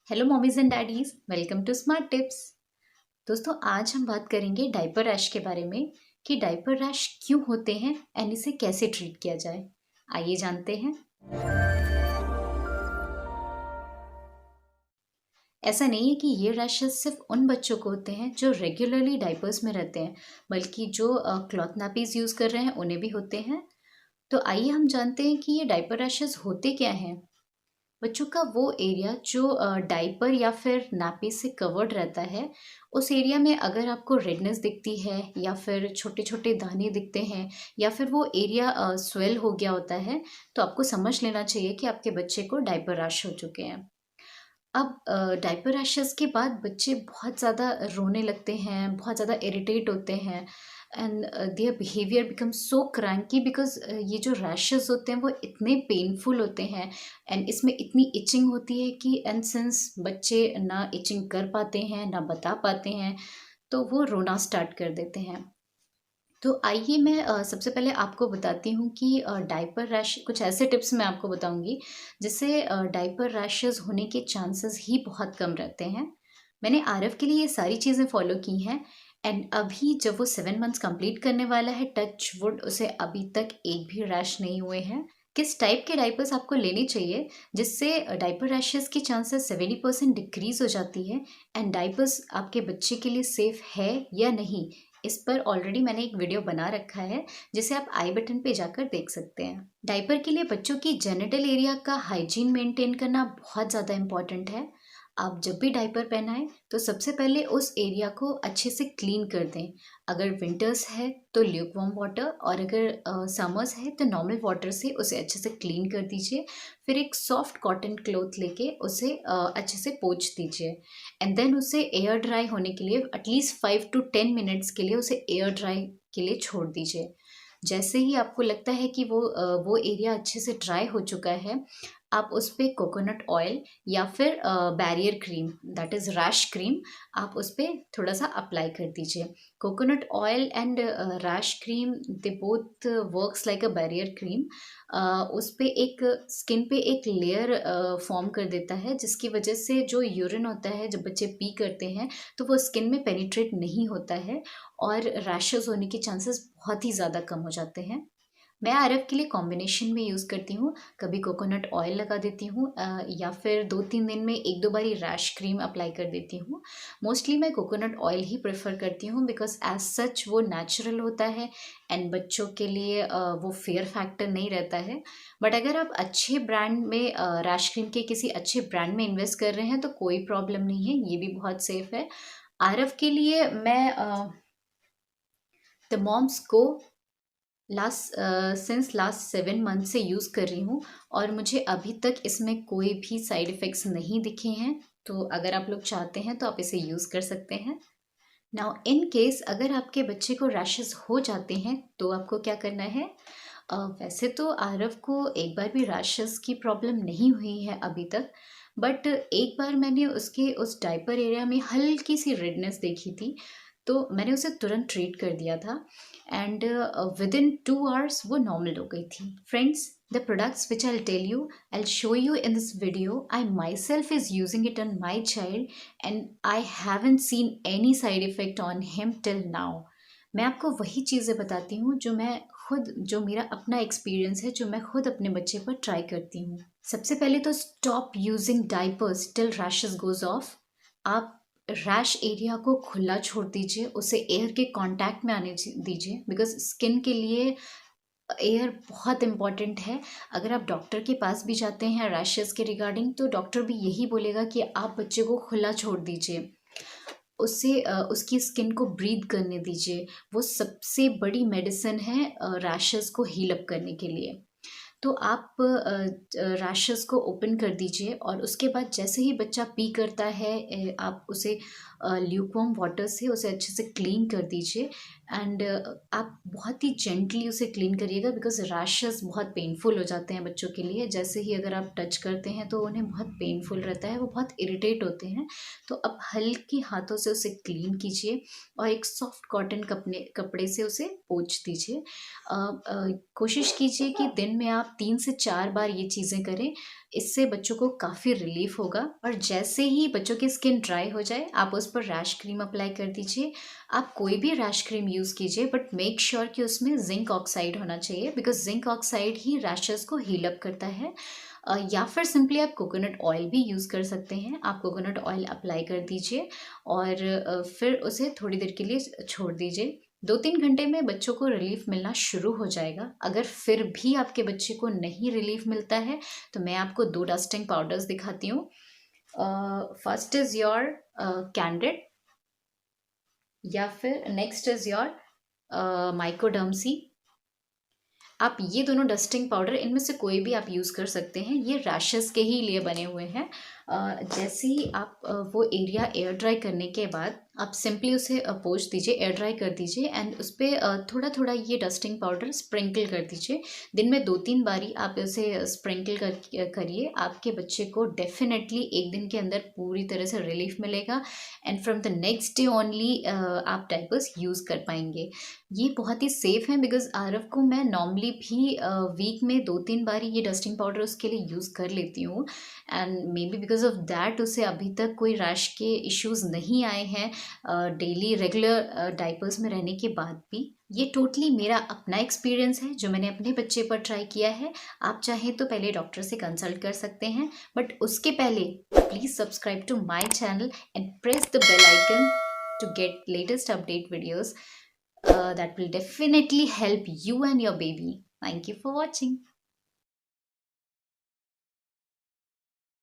Hello mommies and daddies, welcome to smart tips. दोस्तों, आज हम बात करेंगे डायपर रैश के बारे में कि डायपर रैश क्यों होते हैं एंड इसे कैसे ट्रीट किया जाए। आइए जानते हैं। ऐसा नहीं है कि ये रैशेस सिर्फ उन बच्चों को होते हैं जो रेगुलरली डायपर्स में रहते हैं, बल्कि जो क्लॉथ नैपीज यूज़ कर रहे हैं उन्हें भी होते हैं। तो आइए हम जानते हैं कि ये डायपर रैशेस होते क्या हैं। बच्चों का वो एरिया जो डायपर या फिर नापी से कवर्ड रहता है, उस एरिया में अगर आपको रेडनेस दिखती है या फिर छोटे छोटे दाने दिखते हैं या फिर वो एरिया स्वेल हो गया होता है, तो आपको समझ लेना चाहिए कि आपके बच्चे को डायपर रैश हो चुके हैं। अब डायपर रैशेस के बाद बच्चे बहुत ज़्यादा रोने लगते हैं, बहुत ज़्यादा इरिटेट होते हैं and their behaviour become so cranky because ये जो रैशेस होते हैं वो इतने पेनफुल होते हैं एंड इसमें इतनी इचिंग होती है कि एंड सिंस बच्चे ना इचिंग कर पाते हैं ना बता पाते हैं, तो वो रोना स्टार्ट कर देते हैं। तो आइए मैं सबसे पहले आपको बताती हूँ कि डायपर रैश कुछ ऐसे टिप्स मैं आपको बताऊँगी जिससे डायपर रैशेज़ होने के चांसेस ही बहुत कम रहते हैं। मैंने आरव के लिए ये सारी चीज़ें फ़ॉलो की हैं एंड अभी जब वो 7 मंथ्स कंप्लीट करने वाला है, टच वुड, उसे अभी तक एक भी रैश नहीं हुए हैं। किस टाइप के डायपर्स आपको लेने चाहिए जिससे डायपर रैशेज़ की चांसेस 70% डिक्रीज़ हो जाती है एंड डायपर्स आपके बच्चे के लिए सेफ़ है या नहीं, इस पर ऑलरेडी मैंने एक वीडियो बना रखा है जिसे आप आई बटन पे जाकर देख सकते हैं। डायपर के लिए बच्चों की जेनिटल एरिया का हाइजीन मेंटेन करना बहुत ज़्यादा इम्पॉर्टेंट है। आप जब भी डायपर पहनाएं तो सबसे पहले उस एरिया को अच्छे से क्लीन कर दें। अगर विंटर्स है तो ल्यूकवार्म वाटर और अगर समर्स है तो नॉर्मल वाटर से उसे अच्छे से क्लीन कर दीजिए। फिर एक सॉफ्ट कॉटन क्लॉथ लेके उसे अच्छे से पोंछ दीजिए एंड देन उसे एयर ड्राई होने के लिए एटलीस्ट 5 to 10 मिनट्स के लिए उसे एयर ड्राई के लिए छोड़ दीजिए। जैसे ही आपको लगता है कि वो एरिया अच्छे से ड्राई हो चुका है, आप उस पे कोकोनट ऑयल या फिर barrier cream, that is rash cream, आप उस पे थोड़ा-सा अप्लाई कर दीजिए। Coconut oil and rash cream, they both works like a barrier cream. उस पे एक स्किन पे एक लेयर फॉर्म कर देता है जिसकी वजह से जो यूरिन होता है, जब बच्चे पी करते हैं तो वो स्किन में पेनिट्रेट नहीं होता है और रैशेज़ होने के चांसेस बहुत ही ज़्यादा कम हो जाते हैं। मैं आरएफ के लिए कॉम्बिनेशन में यूज़ करती हूँ। कभी कोकोनट ऑयल लगा देती हूँ या फिर 2-3 दिन में 1-2 बारी रैश क्रीम अप्लाई कर देती हूँ। मोस्टली मैं कोकोनट ऑयल ही प्रेफ़र करती हूँ बिकॉज़ एज़ सच वो नेचुरल होता है एंड बच्चों के लिए वो फ़ियर फैक्टर नहीं रहता है। बट अगर आप अच्छे ब्रांड में रैश क्रीम के किसी अच्छे ब्रांड में इन्वेस्ट कर रहे हैं तो कोई प्रॉब्लम नहीं है, ये भी बहुत सेफ़ है। आरएफ के लिए मैं द मॉम्स को सिंस लास्ट 7 मंथ से यूज़ कर रही हूँ और मुझे अभी तक इसमें कोई भी साइड इफ़ेक्ट्स नहीं दिखे हैं। तो अगर आप लोग चाहते हैं तो आप इसे यूज़ कर सकते हैं। नाउ इन केस अगर आपके बच्चे को रैशेस हो जाते हैं तो आपको क्या करना है। वैसे तो आरव को एक बार भी रैशेस की प्रॉब्लम नहीं हुई है अभी तक, बट एक बार मैंने उसके उस डायपर एरिया में हल्की सी रेडनेस देखी थी, तो मैंने उसे तुरंत ट्रीट कर दिया था एंड विद इन 2 आवर्स वो नॉर्मल हो गई थी। Friends, the products which I'll show you in this video, I myself is using it on my child and I haven't seen any side effect on him till now. मैं आपको वही चीज़ें बताती हूँ जो मैं खुद, जो मेरा अपना एक्सपीरियंस है, जो मैं खुद अपने बच्चे पर ट्राई करती हूँ। सबसे पहले तो stop using diapers till rashes goes off. आप रैश एरिया को खुला छोड़ दीजिए, उसे एयर के कांटेक्ट में आने दीजिए बिकॉज स्किन के लिए एयर बहुत इम्पॉर्टेंट है। अगर आप डॉक्टर के पास भी जाते हैं रैशेस के रिगार्डिंग तो डॉक्टर भी यही बोलेगा कि आप बच्चे को खुला छोड़ दीजिए, उससे उसकी स्किन को ब्रीथ करने दीजिए। वो सबसे बड़ी मेडिसिन है रैशेस को हील अप करने के लिए। तो आप रैशेस को ओपन कर दीजिए और उसके बाद जैसे ही बच्चा पी करता है, आप उसे ल्यूकवार्म वाटर से उसे अच्छे से क्लीन कर दीजिए एंड आप बहुत ही जेंटली उसे क्लीन करिएगा बिकॉज रैशेस बहुत पेनफुल हो जाते हैं बच्चों के लिए। जैसे ही अगर आप टच करते हैं तो उन्हें बहुत पेनफुल रहता है, वो बहुत इरिटेट होते हैं। तो आप हल्के हाथों से उसे क्लीन कीजिए और एक सॉफ्ट कॉटन कपड़े से उसे पोंछ दीजिए। कोशिश कीजिए कि दिन में आप आप 3 से 4 बार ये चीज़ें करें, इससे बच्चों को काफ़ी रिलीफ होगा। और जैसे ही बच्चों की स्किन ड्राई हो जाए, आप उस पर रैश क्रीम अप्लाई कर दीजिए। आप कोई भी रैश क्रीम यूज़ कीजिए, बट मेक श्योर कि उसमें जिंक ऑक्साइड होना चाहिए, because zinc oxide he rashes को हील अप करता है। या फिर सिंपली आप कोकोनट ऑयल भी यूज़ कर सकते हैं। आप कोकोनट ऑयल अप्लाई कर दीजिए और फिर उसे थोड़ी देर के लिए छोड़ दीजिए। 2-3 घंटे में बच्चों को रिलीफ मिलना शुरू हो जाएगा। अगर फिर भी आपके बच्चे को नहीं रिलीफ मिलता है, तो मैं आपको 2 डस्टिंग पाउडर्स दिखाती हूँ। फर्स्ट इज़ योर कैंडिड, या फिर नेक्स्ट इज़ योर माइकोडर्मसी। आप ये दोनों डस्टिंग पाउडर, इनमें से कोई भी आप यूज़ कर सकते हैं। ये रैशेस के ही लिए बने हुए हैं। जैसे ही आप वो एरिया एयर ड्राई करने के बाद आप सिंपली उसे पोंछ दीजिए, एयर ड्राई कर दीजिए एंड उस पर थोड़ा थोड़ा ये डस्टिंग पाउडर स्प्रिंकल कर दीजिए। दिन में 2-3 बारी आप उसे स्प्रिंकल करिए। आपके बच्चे को डेफिनेटली एक दिन के अंदर पूरी तरह से रिलीफ मिलेगा and from the next day only आप डायपर्स यूज़ कर पाएंगे। ये बहुत ही सेफ़ है, बिकॉज़ आरव को मैं नॉर्मली भी वीक में 2-3 बारी ये डस्टिंग पाउडर उसके लिए यूज़ कर लेती हूँ and may be because of that उसे अभी तक कोई रैश के इश्यूज़ नहीं आए हैं डेली रेगुलर डायपर्स में रहने के बाद भी। ये टोटली मेरा अपना एक्सपीरियंस है जो मैंने अपने बच्चे पर ट्राई किया है। आप चाहें तो पहले डॉक्टर से कंसल्ट कर सकते हैं, बट उसके पहले please subscribe to my channel and press the bell icon to get latest update videos that will definitely help you and your baby. Thank you for watching.